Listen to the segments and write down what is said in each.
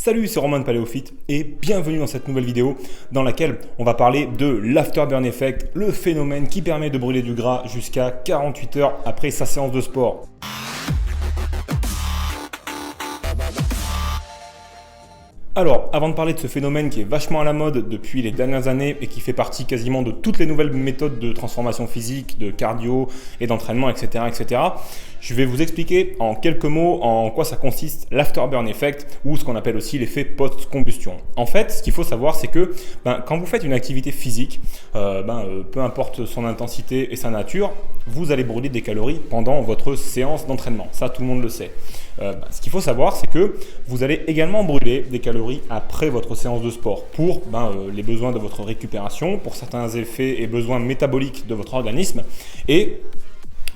Salut, c'est Romain de Paléophyte et bienvenue dans cette nouvelle vidéo dans laquelle on va parler de l'afterburn effect, le phénomène qui permet de brûler du gras jusqu'à 48 heures après sa séance de sport. Alors, avant de parler de ce phénomène qui est vachement à la mode depuis les dernières années et qui fait partie quasiment de toutes les nouvelles méthodes de transformation physique, de cardio et d'entraînement, etc., je vais vous expliquer en quelques mots en quoi ça consiste l'afterburn effect ou ce qu'on appelle aussi l'effet post-combustion. En fait, ce qu'il faut savoir, c'est que quand vous faites une activité physique, peu importe son intensité et sa nature, vous allez brûler des calories pendant votre séance d'entraînement. Ça, tout le monde le sait. Ce qu'il faut savoir, c'est que vous allez également brûler des calories après votre séance de sport pour les besoins de votre récupération, pour certains effets et besoins métaboliques de votre organisme et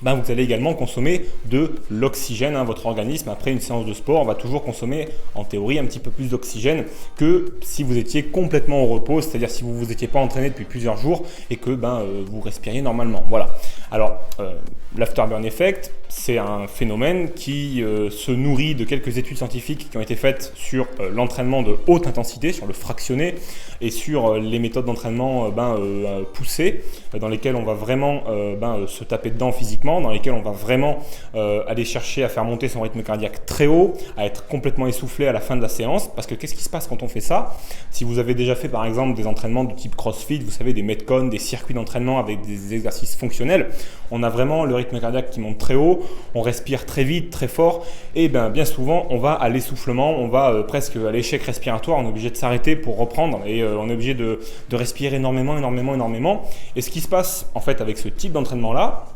vous allez également consommer de l'oxygène. Votre organisme, après une séance de sport, va toujours consommer en théorie un petit peu plus d'oxygène que si vous étiez complètement au repos, c'est-à-dire si vous ne vous étiez pas entraîné depuis plusieurs jours et que vous respiriez normalement. Voilà. Alors, l'afterburn effect, c'est un phénomène qui se nourrit de quelques études scientifiques qui ont été faites sur l'entraînement de haute intensité, sur le fractionné et sur les méthodes d'entraînement poussées, dans lesquelles on va vraiment se taper dedans physiquement, dans lesquelles on va vraiment aller chercher à faire monter son rythme cardiaque très haut, à être complètement essoufflé à la fin de la séance. Parce que qu'est-ce qui se passe quand on fait ça? Si vous avez déjà fait par exemple des entraînements de type CrossFit, vous savez, des Metcon, des circuits d'entraînement avec des exercices fonctionnels, on a vraiment le rythme cardiaque qui monte très haut, on respire très vite, très fort et bien souvent on va à l'essoufflement, on va presque à l'échec respiratoire, on est obligé de s'arrêter pour reprendre et on est obligé de respirer énormément. Et ce qui se passe en fait avec ce type d'entraînement là,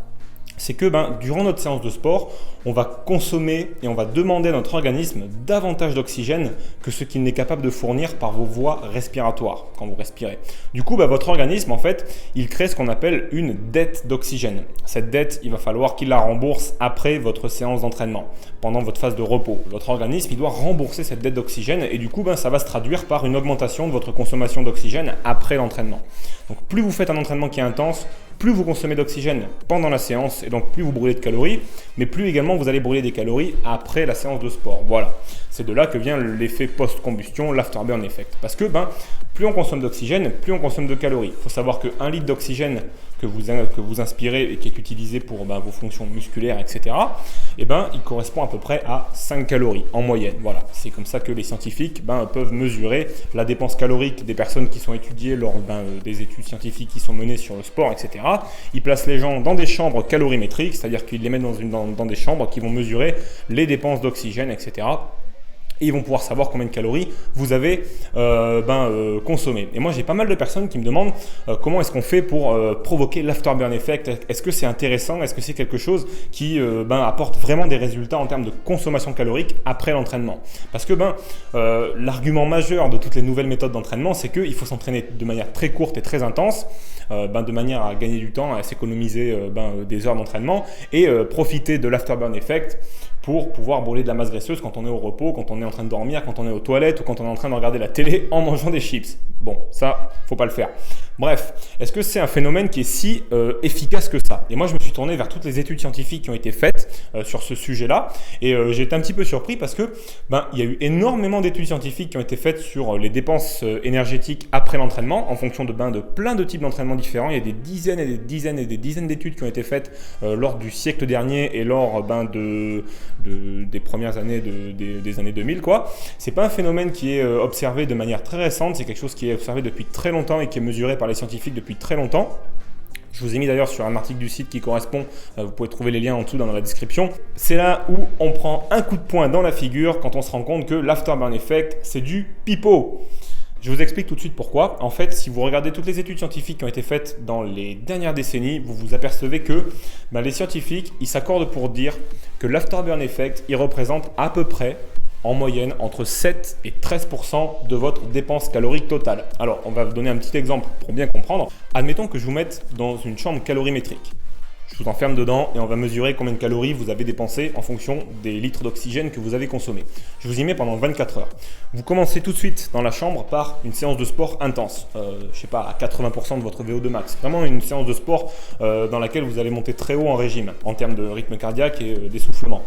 c'est que durant notre séance de sport, on va consommer et on va demander à notre organisme davantage d'oxygène que ce qu'il n'est capable de fournir par vos voies respiratoires quand vous respirez. Du coup, votre organisme, en fait, il crée ce qu'on appelle une dette d'oxygène. Cette dette, il va falloir qu'il la rembourse après votre séance d'entraînement, pendant votre phase de repos. Votre organisme, il doit rembourser cette dette d'oxygène et du coup, ça va se traduire par une augmentation de votre consommation d'oxygène après l'entraînement. Donc, plus vous faites un entraînement qui est intense, plus vous consommez d'oxygène pendant la séance et donc plus vous brûlez de calories, mais plus également vous allez brûler des calories après la séance de sport. Voilà, c'est de là que vient l'effet post-combustion, l'afterburn effect. Parce que plus on consomme d'oxygène, plus on consomme de calories. Il faut savoir que 1 litre d'oxygène que vous inspirez et qui est utilisé pour vos fonctions musculaires, etc., il correspond à peu près à 5 calories en moyenne. Voilà, c'est comme ça que les scientifiques peuvent mesurer la dépense calorique des personnes qui sont étudiées lors des études scientifiques qui sont menées sur le sport, etc. Ils placent les gens dans des chambres calorimétriques, c'est-à-dire qu'ils les mettent dans des chambres qui vont mesurer les dépenses d'oxygène, etc. Et ils vont pouvoir savoir combien de calories vous avez consommé. Et moi, j'ai pas mal de personnes qui me demandent comment est-ce qu'on fait pour provoquer l'afterburn effect. Est-ce que c'est intéressant? Est-ce que c'est quelque chose qui apporte vraiment des résultats en termes de consommation calorique après l'entraînement? Parce que l'argument majeur de toutes les nouvelles méthodes d'entraînement, c'est qu'il faut s'entraîner de manière très courte et très intense, de manière à gagner du temps, à s'économiser des heures d'entraînement et profiter de l'afterburn effect pour pouvoir brûler de la masse graisseuse quand on est au repos, quand on est en train de dormir, quand on est aux toilettes ou quand on est en train de regarder la télé en mangeant des chips. Bon, ça, faut pas le faire. Bref, est-ce que c'est un phénomène qui est si efficace que ça? Et moi, je me suis tourné vers toutes les études scientifiques qui ont été faites sur ce sujet-là et j'ai été un petit peu surpris parce que il y a eu énormément d'études scientifiques qui ont été faites sur les dépenses énergétiques après l'entraînement en fonction de plein de types d'entraînement différents. Il y a des dizaines et des dizaines et des dizaines d'études qui ont été faites lors du siècle dernier et lors des premières années des années 2000, quoi. C'est pas un phénomène qui est observé de manière très récente, c'est quelque chose qui est observé depuis très longtemps et qui est mesuré par les scientifiques depuis très longtemps. Je vous ai mis d'ailleurs sur un article du site qui correspond, vous pouvez trouver les liens en dessous dans la description. C'est là où on prend un coup de poing dans la figure quand on se rend compte que l'afterburn effect, c'est du pipeau. Je vous explique tout de suite pourquoi. En fait, si vous regardez toutes les études scientifiques qui ont été faites dans les dernières décennies, vous vous apercevez que les scientifiques, ils s'accordent pour dire que l'afterburn effect, il représente à peu près, en moyenne, entre 7 et 13% de votre dépense calorique totale. Alors, on va vous donner un petit exemple pour bien comprendre. Admettons que je vous mette dans une chambre calorimétrique. Je vous enferme dedans et on va mesurer combien de calories vous avez dépensé en fonction des litres d'oxygène que vous avez consommés. Je vous y mets pendant 24 heures. Vous commencez tout de suite dans la chambre par une séance de sport intense, à 80% de votre VO2 max. Vraiment une séance de sport dans laquelle vous allez monter très haut en régime en termes de rythme cardiaque et d'essoufflement.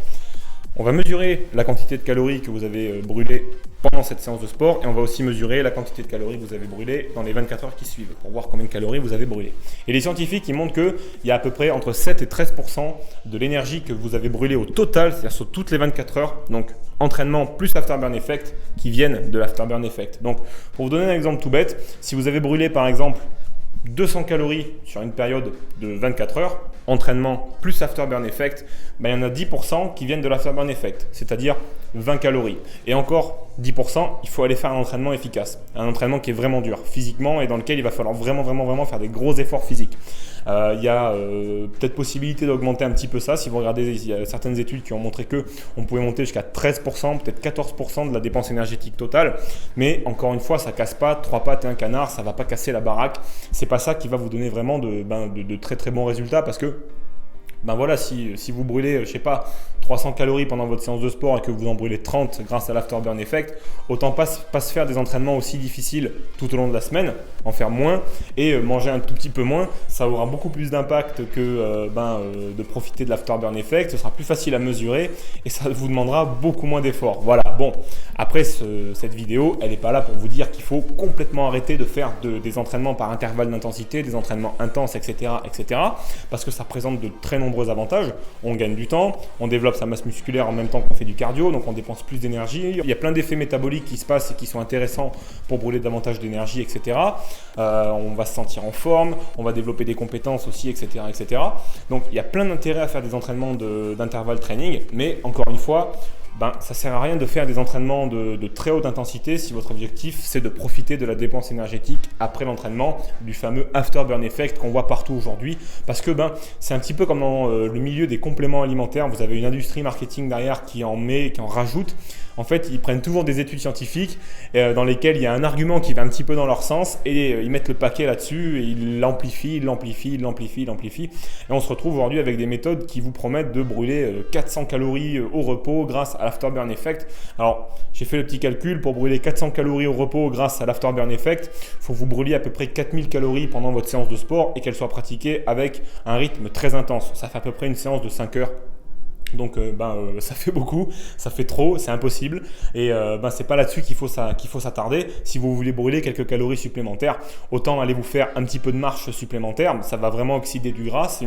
On va mesurer la quantité de calories que vous avez brûlées pendant cette séance de sport et on va aussi mesurer la quantité de calories que vous avez brûlées dans les 24 heures qui suivent pour voir combien de calories vous avez brûlées. Et les scientifiques ils montrent qu'il y a à peu près entre 7 et 13% de l'énergie que vous avez brûlée au total, c'est-à-dire sur toutes les 24 heures, donc entraînement plus afterburn effect, qui viennent de l'afterburn effect. Donc pour vous donner un exemple tout bête, si vous avez brûlé par exemple 200 calories sur une période de 24 heures, entraînement plus afterburn effect, il y en a 10% qui viennent de l'afterburn effect, c'est-à-dire 20 calories. Et encore 10%, il faut aller faire un entraînement efficace, un entraînement qui est vraiment dur physiquement et dans lequel il va falloir vraiment faire des gros efforts physiques. Il y a peut-être possibilité d'augmenter un petit peu ça. Si vous regardez, il y a certaines études qui ont montré qu'on pouvait monter jusqu'à 13%, peut-être 14% de la dépense énergétique totale. Mais encore une fois, ça ne casse pas 3 pattes et un canard, ça ne va pas casser la baraque. Ce n'est pas ça qui va vous donner vraiment de très très bons résultats parce que voilà, si vous brûlez, je sais pas, 300 calories pendant votre séance de sport et que vous en brûlez 30 grâce à l'afterburn effect, autant pas se faire des entraînements aussi difficiles tout au long de la semaine, en faire moins et manger un tout petit peu moins. Ça aura beaucoup plus d'impact que de profiter de l'afterburn effect. Ce sera plus facile à mesurer et ça vous demandera beaucoup moins d'efforts. Voilà, bon, après cette vidéo, elle n'est pas là pour vous dire qu'il faut complètement arrêter de faire des entraînements par intervalle d'intensité, des entraînements intenses, etc., parce que ça présente de très nombreux avantages. On gagne du temps, on développe sa masse musculaire en même temps qu'on fait du cardio, donc on dépense plus d'énergie. Il y a plein d'effets métaboliques qui se passent et qui sont intéressants pour brûler davantage d'énergie, etc. On va se sentir en forme, on va développer des compétences aussi, etc., etc. Donc il y a plein d'intérêts à faire des entraînements d'intervalle training, mais encore une fois, ça ne sert à rien de faire des entraînements de très haute intensité si votre objectif c'est de profiter de la dépense énergétique après l'entraînement, du fameux afterburn effect qu'on voit partout aujourd'hui, parce que c'est un petit peu comme dans le milieu des compléments alimentaires, vous avez une industrie marketing derrière qui en met, qui en rajoute. En fait, ils prennent toujours des études scientifiques dans lesquelles il y a un argument qui va un petit peu dans leur sens et ils mettent le paquet là-dessus et ils l'amplifient. Et on se retrouve aujourd'hui avec des méthodes qui vous promettent de brûler 400 calories au repos grâce à l'afterburn effect. Alors, j'ai fait le petit calcul, pour brûler 400 calories au repos grâce à l'afterburn effect, il faut que vous brûliez à peu près 4000 calories pendant votre séance de sport et qu'elle soit pratiquée avec un rythme très intense. Ça fait à peu près une séance de 5 heures. Donc ça fait beaucoup, ça fait trop, c'est impossible et c'est pas là-dessus qu'il faut s'attarder. Si vous voulez brûler quelques calories supplémentaires, autant aller vous faire un petit peu de marche supplémentaire, ça va vraiment oxyder du gras,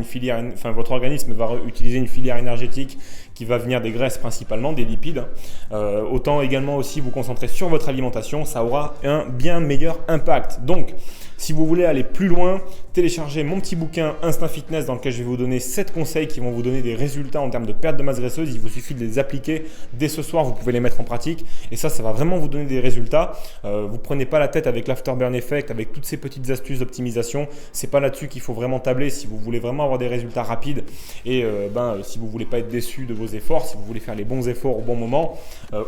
votre organisme va utiliser une filière énergétique qui va venir des graisses principalement, des lipides. Autant également aussi vous concentrer sur votre alimentation, ça aura un bien meilleur impact. Donc si vous voulez aller plus loin, téléchargez mon petit bouquin Instinct Fitness dans lequel je vais vous donner 7 conseils qui vont vous donner des résultats en termes de perte de masse graisseuse. Il vous suffit de les appliquer dès ce soir, vous pouvez les mettre en pratique et ça va vraiment vous donner des résultats. Vous prenez pas la tête avec l'afterburn effect, avec toutes ces petites astuces d'optimisation. C'est pas là-dessus qu'il faut vraiment tabler si vous voulez vraiment avoir des résultats rapides et si vous voulez pas être déçu de vos efforts, si vous voulez faire les bons efforts au bon moment.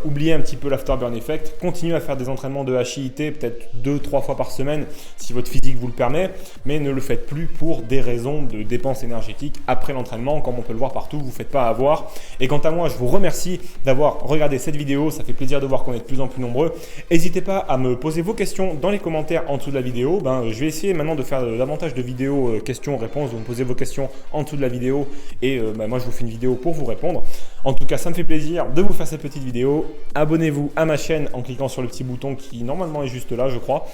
Oubliez un petit peu l'afterburn effect, continuez à faire des entraînements de HIIT peut-être 2-3 fois par semaine si votre physique vous le permet, mais ne le faites plus pour des raisons de dépenses énergétiques après l'entraînement, comme on peut le voir partout, vous ne faites pas avoir. Et quant à moi, je vous remercie d'avoir regardé cette vidéo, ça fait plaisir de voir qu'on est de plus en plus nombreux. N'hésitez pas à me poser vos questions dans les commentaires en dessous de la vidéo. Je vais essayer maintenant de faire davantage de vidéos questions-réponses, vous me posez vos questions en dessous de la vidéo et moi je vous fais une vidéo pour vous répondre. En tout cas, ça me fait plaisir de vous faire cette petite vidéo. Abonnez-vous à ma chaîne en cliquant sur le petit bouton qui normalement est juste là, je crois.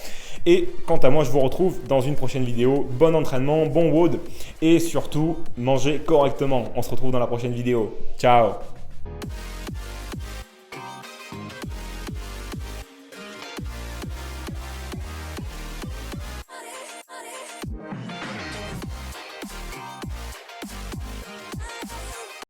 Et quant à moi, je vous retrouve dans une prochaine vidéo. Bon entraînement, bon WOD et surtout, mangez correctement. On se retrouve dans la prochaine vidéo. Ciao!